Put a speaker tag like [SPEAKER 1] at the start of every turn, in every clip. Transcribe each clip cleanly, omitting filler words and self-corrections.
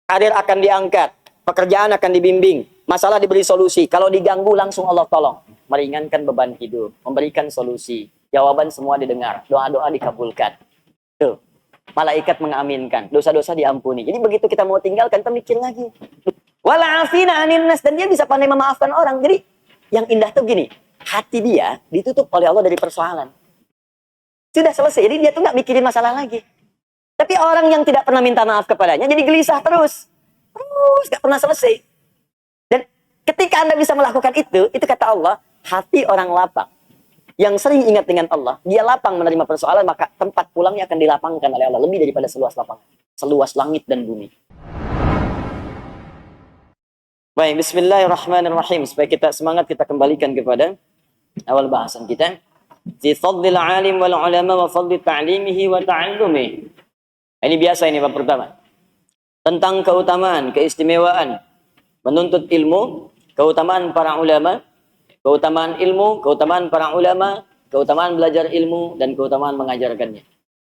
[SPEAKER 1] karir akan diangkat, pekerjaan akan dibimbing, masalah diberi solusi. Kalau diganggu langsung Allah tolong, meringankan beban hidup, memberikan solusi, jawaban semua didengar, doa-doa dikabulkan. Tuh, malaikat mengaminkan, dosa-dosa diampuni. Jadi begitu kita mau tinggalkan, kita mikir lagi. Wala'afina anin nas, dan dia bisa pandai memaafkan orang. Jadi yang indah tuh gini, hati dia ditutup oleh Allah dari persoalan. Sudah selesai, jadi dia tuh nggak mikirin masalah lagi. Tapi orang yang tidak pernah minta maaf kepadanya, jadi gelisah terus. Terus, nggak pernah selesai. Dan ketika Anda bisa melakukan itu kata Allah, hati orang lapang. Yang sering ingat dengan Allah, dia lapang menerima persoalan, maka tempat pulangnya akan dilapangkan oleh Allah. Lebih daripada seluas lapangan. Seluas langit dan bumi. Baik, bismillahirrahmanirrahim. Supaya kita semangat, kita kembalikan kepada awal bahasan kita. Fi fadlil alim wal ulama wa fadli ta'limihi wa ta'allumihi. Ini biasa, ini bab pertama. Tentang keutamaan, keistimewaan menuntut ilmu, keutamaan para ulama, keutamaan ilmu, keutamaan para ulama, keutamaan belajar ilmu, dan keutamaan mengajarkannya.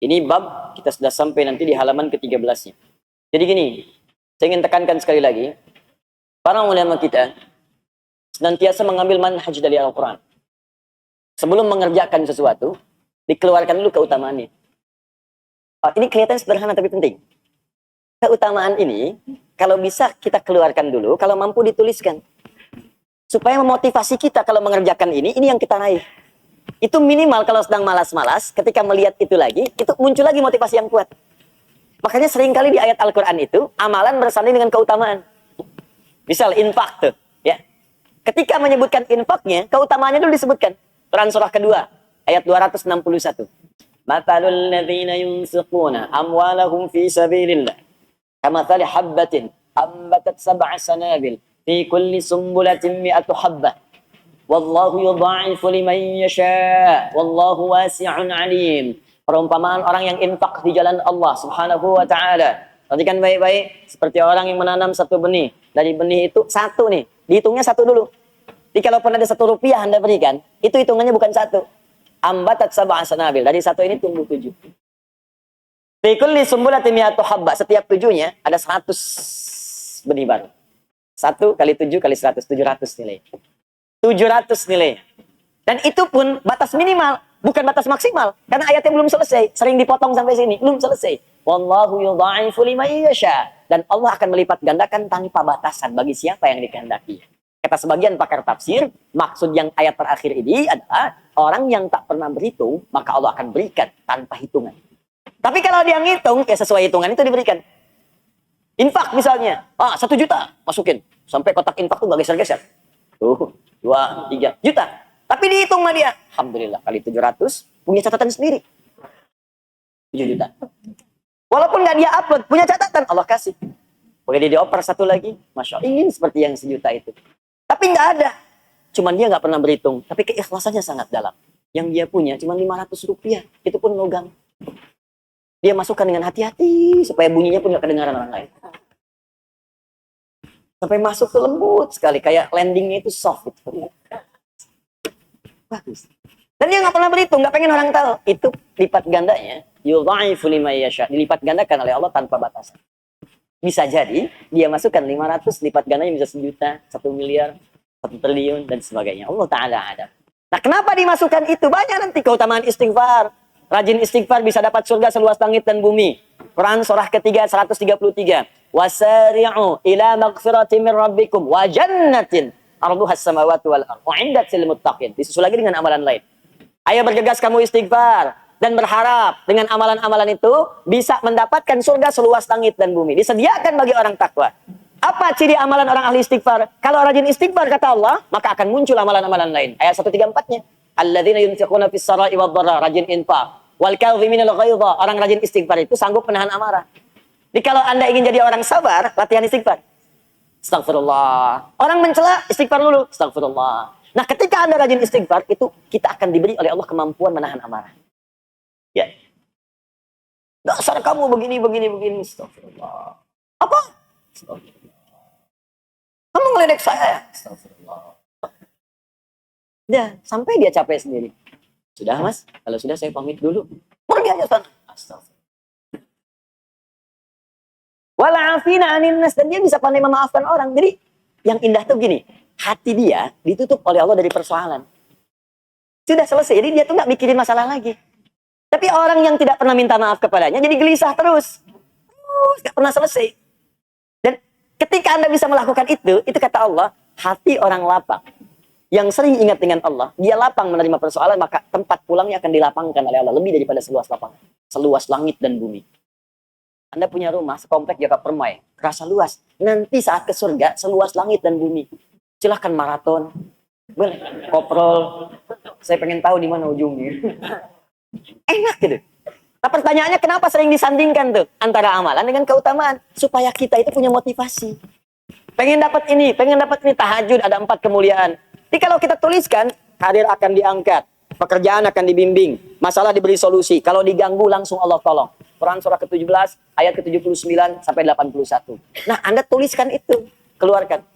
[SPEAKER 1] Ini bab kita sudah sampai nanti di halaman ke-13-nya. Jadi gini, saya ingin tekankan sekali lagi, para ulama kita senantiasa mengambil manhaj dari Al-Quran. Sebelum mengerjakan sesuatu, dikeluarkan dulu keutamaannya. Ini kelihatan sederhana tapi penting. Keutamaan ini, kalau bisa kita keluarkan dulu, kalau mampu dituliskan. Supaya memotivasi kita kalau mengerjakan ini yang kita raih. Itu minimal kalau sedang malas-malas, ketika melihat itu lagi, itu muncul lagi motivasi yang kuat. Makanya seringkali di ayat Al-Quran itu, amalan bersanding dengan keutamaan. Misal, infak tuh. Ya. Ketika menyebutkan infaknya, keutamaannya dulu disebutkan. Quran surah kedua, ayat 261. Mathalul ladzina yunfiquna amwalahum fi sabilillah kamathali habbatin ambatat sab'a sanabil fi kulli sumbulatin mi'atu habbah wallahu yudha'ifu liman yasha' wallahu wasi'un 'alim. Perumpamaan orang yang infak di jalan Allah Subhanahu wa taala. Perhatikan baik-baik, seperti orang yang menanam satu benih. Dari benih itu satu nih, dihitungnya satu dulu. Jadi kalaupun ada Rp1 Anda berikan, itu hitungannya bukan satu. Ambatat sab'a sanabil. Dari satu ini tumbuh 7. Fi kulli sumbulatin mi'atu habba. Setiap 7-nya ada 100 benih baru. 1 kali 7 kali 100, 700 nilai. 700 nilai. Dan itu pun batas minimal, bukan batas maksimal. Karena ayatnya belum selesai. Sering dipotong sampai sini, belum selesai. Wallahu yudha'ifu liman yasha. Dan Allah akan melipat gandakan tanpa batasan bagi siapa yang dikehendaki. Kata sebagian pakar tafsir, maksud yang ayat terakhir ini adalah orang yang tak pernah berhitung, maka Allah akan berikan tanpa hitungan. Tapi kalau dia ngitung, ya sesuai hitungan itu diberikan. Infak misalnya, 1 juta masukin. Sampai kotak infak tuh gak geser-geser. Tuh, 2, 3 juta. Tapi dihitung sama dia. Alhamdulillah, kali 700, punya catatan sendiri. 7 juta. Walaupun gak dia upload, punya catatan, Allah kasih. Boleh dioper satu lagi, Masya Allah, ingin seperti yang 1 juta itu. Tapi nggak ada. Cuman dia nggak pernah berhitung. Tapi keikhlasannya sangat dalam. Yang dia punya cuma Rp500. Itu pun logam. Dia masukkan dengan hati-hati. Supaya bunyinya pun nggak kedengaran orang lain. Sampai masuk ke lembut sekali. Kayak landingnya itu soft. Gitu. Bagus. Dan dia nggak pernah berhitung. Nggak pengen orang tahu. Itu lipat gandanya. Yudha'ifu liman yasha. Dilipat gandakan oleh Allah tanpa batasan. Bisa jadi dia masukkan 500, lipat gandanya bisa 1 juta, 1 miliar, 1 triliun, dan sebagainya. Allah Ta'ala ada. Nah, kenapa dimasukkan itu? Banyak nanti keutamaan istighfar. Rajin istighfar bisa dapat surga seluas langit dan bumi. Quran surah ketiga 133. Wasari'u ila maghfirati min rabbikum wa jannatin arduhas samawati wal ardh u'iddat lil muttaqin. Disusul lagi dengan amalan lain. Ayo bergegas kamu istighfar. Dan berharap dengan amalan-amalan itu bisa mendapatkan surga seluas langit dan bumi. Disediakan bagi orang takwa. Apa ciri amalan orang ahli istighfar? Kalau rajin istighfar kata Allah, maka akan muncul amalan-amalan lain. Ayat 134-nya. Alladzina yunfiquna fis sarai wad dharra, rajin infak. Wal kadhiminal ghaidha, orang rajin istighfar itu sanggup menahan amarah. Jadi kalau Anda ingin jadi orang sabar, latihan istighfar. Astagfirullah. Orang mencela, istighfar dulu. Astagfirullah. Nah, ketika Anda rajin istighfar, itu kita akan diberi oleh Allah kemampuan menahan amarah. Ya. Dasar kamu begini. Astagfirullah. Apa? Astagfirullah. Kamu ngeledek saya. Astagfirullah. Ya, sampai dia capek sendiri. Sudah, Mas? Kalau sudah saya pamit dulu. Pergi aja sana. Astagfirullah. Wal 'afina 'anil nas, dan dia bisa pandai memaafkan orang. Jadi yang indah tuh gini, hati dia ditutup oleh Allah dari persoalan. Sudah selesai. Jadi dia tuh nggak mikirin masalah lagi. Tapi orang yang tidak pernah minta maaf kepadanya jadi gelisah terus. Terus nggak pernah selesai. Dan ketika Anda bisa melakukan itu kata Allah, hati orang lapang yang sering ingat dengan Allah, dia lapang menerima persoalan, maka tempat pulangnya akan dilapangkan oleh Allah lebih daripada seluas lapangan, seluas langit dan bumi. Anda punya rumah sekomplek Jakarta Permai, kerasa luas. Nanti saat ke surga, seluas langit dan bumi. Silahkan maraton, koprol. Saya pengen tahu di mana ujungnya. Enak gitu. Nah, pertanyaannya kenapa sering disandingkan tuh antara amalan dengan keutamaan? Supaya kita itu punya motivasi. Pengen dapat ini, tahajud, ada 4 kemuliaan. Jadi kalau kita tuliskan, karir akan diangkat, pekerjaan akan dibimbing, masalah diberi solusi. Kalau diganggu langsung Allah tolong. Quran surah ke-17 ayat ke-79 sampai 81. Nah, Anda tuliskan itu, keluarkan.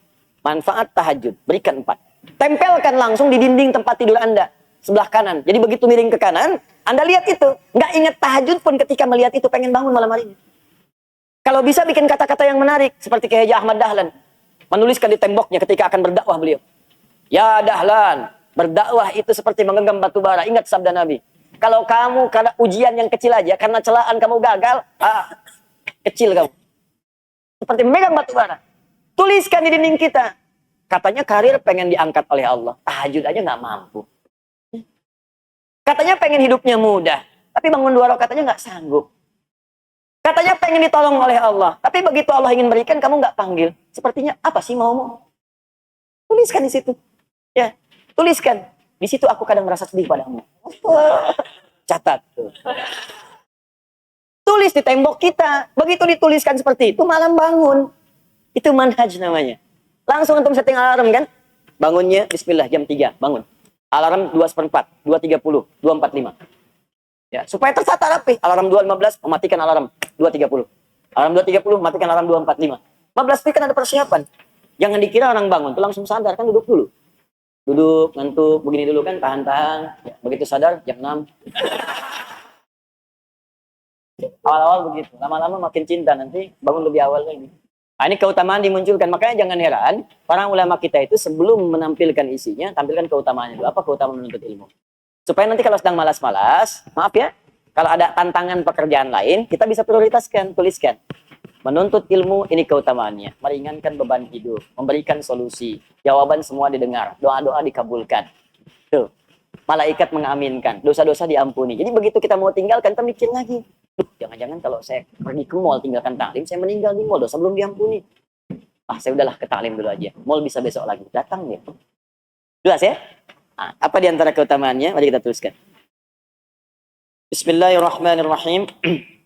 [SPEAKER 1] Manfaat tahajud, berikan 4. Tempelkan langsung di dinding tempat tidur Anda sebelah kanan. Jadi begitu miring ke kanan, Anda lihat itu. Nggak ingat tahajud pun ketika melihat itu, pengen bangun malam hari ini. Kalau bisa bikin kata-kata yang menarik, seperti Kiai Ahmad Dahlan. Menuliskan di temboknya ketika akan berdakwah beliau. Ya Dahlan, berdakwah itu seperti menggenggam batu bara. Ingat sabda Nabi. Kalau kamu karena ujian yang kecil aja, karena celaan kamu gagal, kecil kamu. Seperti memegang batu bara. Tuliskan di dinding kita. Katanya karir pengen diangkat oleh Allah. Tahajud aja nggak mampu. Katanya pengen hidupnya mudah, tapi bangun 2 rakaat katanya nggak sanggup. Katanya pengen ditolong oleh Allah, tapi begitu Allah ingin berikan, kamu nggak panggil. Sepertinya apa sih maumu? Tuliskan di situ. Ya, tuliskan. Di situ aku kadang merasa sedih padamu. Catat. Tulis di tembok kita. Begitu dituliskan seperti itu, malam bangun. Itu manhaj namanya. Langsung antum setting alarm kan? Bangunnya bismillah jam 3, bangun. Alarm 2:04, 2:30, 2:45. Ya, supaya tertata rapi. Alarm 2:15, mematikan alarm 2:30. Alarm 2:30, matikan alarm 2:45. 15 menit kan ada persiapan. Jangan dikira orang bangun tuh langsung sadar, kan duduk dulu. Duduk, ngantuk, begini dulu kan, tahan-tahan. Ya, begitu sadar, jam 6. Awal-awal begitu. Lama-lama makin cinta, nanti bangun lebih awal lagi. Nah, ini keutamaan dimunculkan. Makanya jangan heran, para ulama kita itu sebelum menampilkan isinya, tampilkan keutamaannya dulu. Apa keutamaan menuntut ilmu? Supaya nanti kalau sedang malas-malas, maaf ya, kalau ada tantangan pekerjaan lain, kita bisa prioritaskan, tuliskan. Menuntut ilmu, ini keutamaannya. Meringankan beban hidup, memberikan solusi. Jawaban semua didengar, doa-doa dikabulkan. Tuh, malaikat mengaminkan, dosa-dosa diampuni. Jadi begitu kita mau tinggalkan, kita mikir lagi. Jangan-jangan kalau saya pergi ke mall tinggalkan taklim, saya meninggal di mall, dosa belum diampuni. Saya udahlah ke taklim dulu aja. Mall bisa besok lagi. Datang ya. Jelas ya? Nah, apa di antara keutamaannya? Mari kita tuliskan. Bismillahirrahmanirrahim.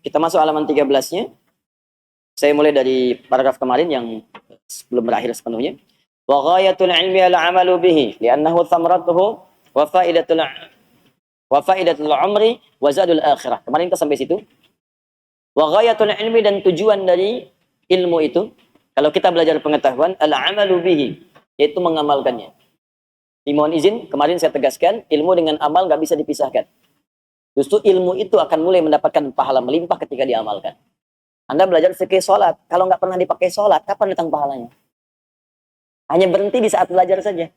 [SPEAKER 1] Kita masuk halaman 13-nya. Saya mulai dari paragraf kemarin yang belum berakhir sepenuhnya. Wa ghayatul ilmi al-'amalu bihi li'annahu thamratuhu wa fa'idatul umri wa zadul akhirah. Kemarin kita sampai situ. Wa ghayatul ilmi, dan tujuan dari ilmu itu, kalau kita belajar pengetahuan, al-'amalu bihi, yaitu mengamalkannya. Dimohon izin, kemarin saya tegaskan, ilmu dengan amal nggak bisa dipisahkan. Justru ilmu itu akan mulai mendapatkan pahala melimpah ketika diamalkan. Anda belajar fikih sholat, kalau nggak pernah dipakai sholat, kapan datang pahalanya? Hanya berhenti di saat belajar saja.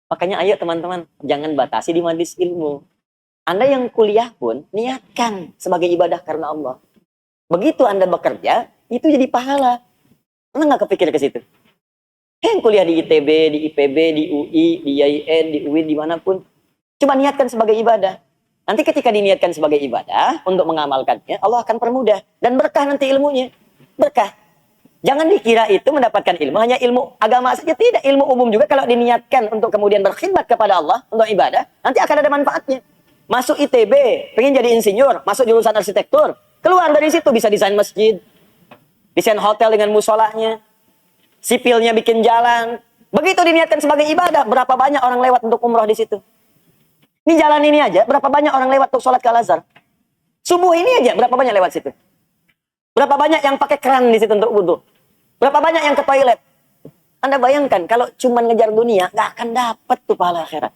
[SPEAKER 1] Makanya ayo teman-teman, jangan batasi di majelis ilmu. Anda yang kuliah pun, niatkan sebagai ibadah karena Allah. Begitu Anda bekerja, itu jadi pahala. Anda nggak kepikir ke situ? Yang kuliah di ITB, di IPB, di UI, di IAIN, di UIN, dimanapun. Coba niatkan sebagai ibadah. Nanti ketika diniatkan sebagai ibadah, untuk mengamalkannya, Allah akan permudah. Dan berkah nanti ilmunya. Berkah. Jangan dikira itu mendapatkan ilmu, hanya ilmu agama saja. Tidak, ilmu umum juga kalau diniatkan untuk kemudian berkhidmat kepada Allah, untuk ibadah, nanti akan ada manfaatnya. Masuk ITB, pengen jadi insinyur, masuk jurusan arsitektur, keluar dari situ bisa desain masjid, desain hotel dengan musolanya, sipilnya bikin jalan. Begitu diniatkan sebagai ibadah, berapa banyak orang lewat untuk umroh di situ. Ini jalan ini aja, berapa banyak orang lewat untuk sholat ke Al-Azhar. Subuh ini aja, berapa banyak lewat situ. Berapa banyak yang pakai keran di situ untuk wudhu. Berapa banyak yang ke toilet. Anda bayangkan, kalau cuma ngejar dunia, nggak akan dapat tuh pahala akhirat.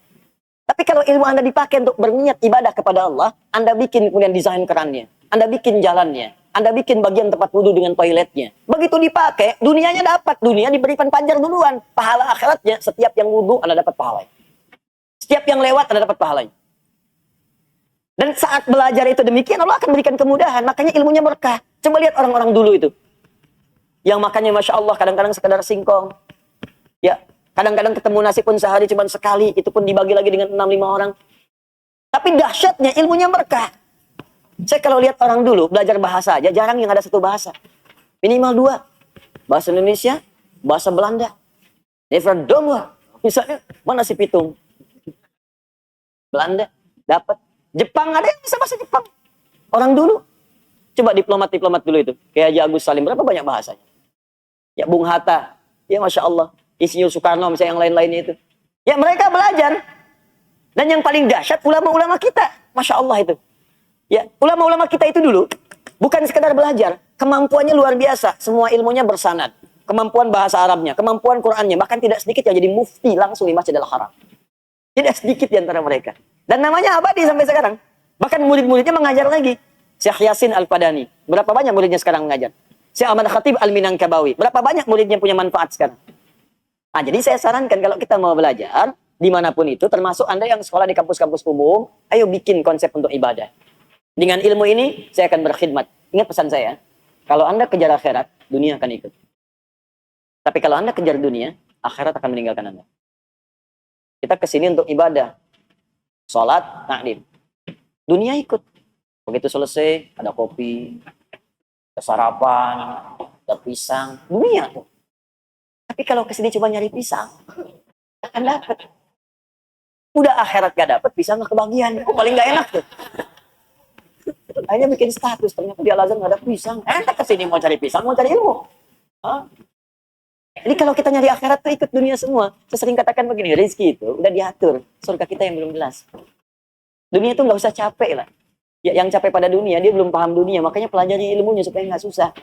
[SPEAKER 1] Tapi kalau ilmu Anda dipakai untuk berniat ibadah kepada Allah, Anda bikin kemudian desain kerannya. Anda bikin jalannya. Anda bikin bagian tempat wudhu dengan toiletnya. Begitu dipakai, dunianya dapat. Dunia diberikan panjar duluan. Pahala akhiratnya, setiap yang wudhu, Anda dapat pahalanya. Setiap yang lewat, Anda dapat pahalanya. Dan saat belajar itu demikian, Allah akan berikan kemudahan. Makanya ilmunya berkah. Coba lihat orang-orang dulu itu. Yang makannya Masya Allah, kadang-kadang sekedar singkong. Ya, kadang-kadang ketemu nasi pun sehari cuma sekali. Itu pun dibagi lagi dengan 6-5 orang. Tapi dahsyatnya ilmunya berkah. Saya kalau lihat orang dulu belajar bahasa aja, jarang yang ada satu bahasa. Minimal 2. Bahasa Indonesia, bahasa Belanda. Never done. Misalnya, mana si pitung? Belanda, dapat. Jepang, ada yang bisa bahasa Jepang. Orang dulu. Coba diplomat-diplomat dulu itu. Kayak Haji Agus Salim, berapa banyak bahasanya? Ya, Bung Hatta. Ya, Masya Allah. Insinyur Soekarno, misalnya yang lain-lainnya itu. Ya, mereka belajar. Dan yang paling dahsyat, ulama-ulama kita. Masya Allah itu. Ya, ulama-ulama kita itu dulu bukan sekedar belajar, kemampuannya luar biasa, semua ilmunya bersanad, kemampuan bahasa Arabnya, kemampuan Qur'annya, bahkan tidak sedikit yang jadi mufti langsung di Masjidil Haram. Tidak sedikit di antara mereka. Dan namanya abadi sampai sekarang. Bahkan murid-muridnya mengajar lagi. Syekh Yasin Al-Fadani, berapa banyak muridnya sekarang mengajar? Syekh Ahmad Khatib Al-Minangkabawi, berapa banyak muridnya punya manfaat sekarang? Nah, jadi saya sarankan kalau kita mau belajar dimanapun itu, termasuk Anda yang sekolah di kampus-kampus umum, ayo bikin konsep untuk ibadah. Dengan ilmu ini, saya akan berkhidmat. Ingat pesan saya, kalau Anda kejar akhirat, dunia akan ikut. Tapi kalau Anda kejar dunia, akhirat akan meninggalkan Anda. Kita kesini untuk ibadah. Sholat, taklim. Dunia ikut. Begitu selesai, ada kopi, ada sarapan, ada pisang. Dunia tuh. Tapi kalau kesini cuma nyari pisang, akan dapat. Udah akhirat gak dapat, pisang gak kebagian. Paling gak enak tuh. Akhirnya bikin status, ternyata di Al-Azhar nggak ada pisang. Enak kesini mau cari pisang, mau cari ilmu. Hah? Jadi kalau kita nyari akhirat tuh ikut dunia semua. Saya sering katakan begini, rezeki itu udah diatur. Surga kita yang belum jelas. Dunia itu nggak usah capek lah. Ya, yang capek pada dunia, dia belum paham dunia. Makanya pelajari ilmunya supaya nggak susah.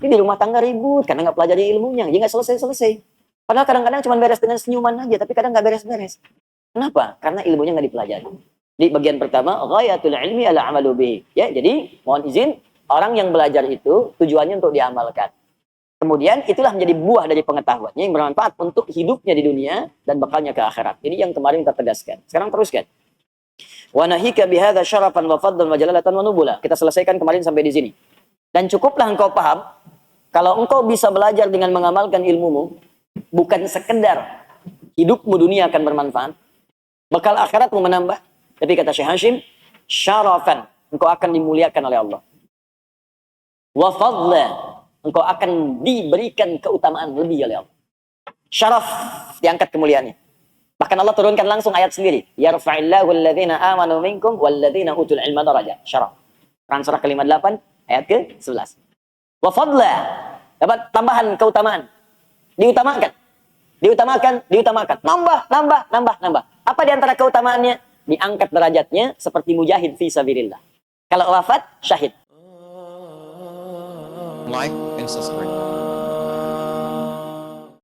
[SPEAKER 1] Ini di rumah tangga ribut, karena nggak pelajari ilmunya. Dia nggak selesai-selesai. Padahal kadang-kadang cuma beres dengan senyuman aja, tapi kadang nggak beres-beres. Kenapa? Karena ilmunya nggak dipelajari. Di bagian pertama, ghayatul ilmi ala amalu bihi. Ya, jadi mohon izin, orang yang belajar itu tujuannya untuk diamalkan. Kemudian itulah menjadi buah dari pengetahuannya yang bermanfaat untuk hidupnya di dunia dan bekalnya ke akhirat. Ini yang kemarin kita tegaskan. Sekarang teruskan. Wa nahika bihadza syarafan wa fadlan wa jalalatan wa nubula. Kita selesaikan kemarin sampai di sini. Dan cukuplah engkau paham kalau engkau bisa belajar dengan mengamalkan ilmumu, bukan sekedar hidupmu dunia akan bermanfaat, bekal akhiratmu menambah. Tapi kata Syekh Hashim, syarafan, engkau akan dimuliakan oleh Allah. Wa fadla, engkau akan diberikan keutamaan lebih oleh Allah. Syaraf, diangkat kemuliaannya. Bahkan Allah turunkan langsung ayat sendiri. Yarfa'illahu alladhina amanu minkum walladhina utul ilma darajat. Syaraf. Quran surah ke-58, ayat ke-11. Wa fadla, dapat tambahan keutamaan. Diutamakan. Nambah. Apa di antara keutamaannya? Diangkat derajatnya seperti mujahid fi sabilillah. Kalau wafat, syahid.
[SPEAKER 2] Like and subscribe.